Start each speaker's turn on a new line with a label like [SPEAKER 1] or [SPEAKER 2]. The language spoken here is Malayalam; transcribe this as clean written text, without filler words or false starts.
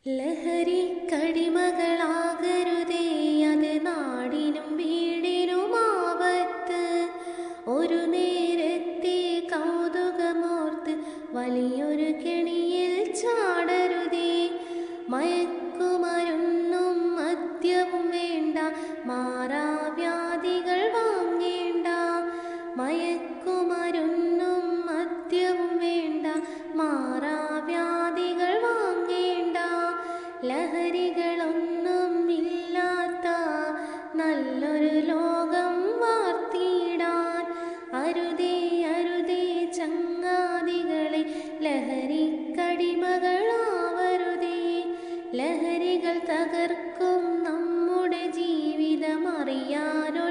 [SPEAKER 1] ലഹരി കടിമകളാകരുതേ, അത് നാടിനും വീടിനുമാപത്ത്. ഒരു നേരത്തെ കൗതുകമോർത്ത് വലിയൊരു കെണിയിൽ ചാടരുതേ. മയക്കുമരുന്നും മദ്യവും വേണ്ട, മാറാവ്യാധികൾ വാങ്ങേണ്ട. മയക്കുമരുന്നും മദ്യവും വേണ്ട, മാറാവ്യാധികൾ വാങ്ങേണ്ട. ലഹരികളൊന്നും ഇല്ലാത്ത നല്ലൊരു ലോകം വാർത്തിടാൻ അരുതേ അരുതേ ചങ്ങാതികളെ, ലഹരിക്കടിമകളാവരുതേ. ലഹരികൾ തകർക്കും നമ്മുടെ ജീവിതം അറിയാനോ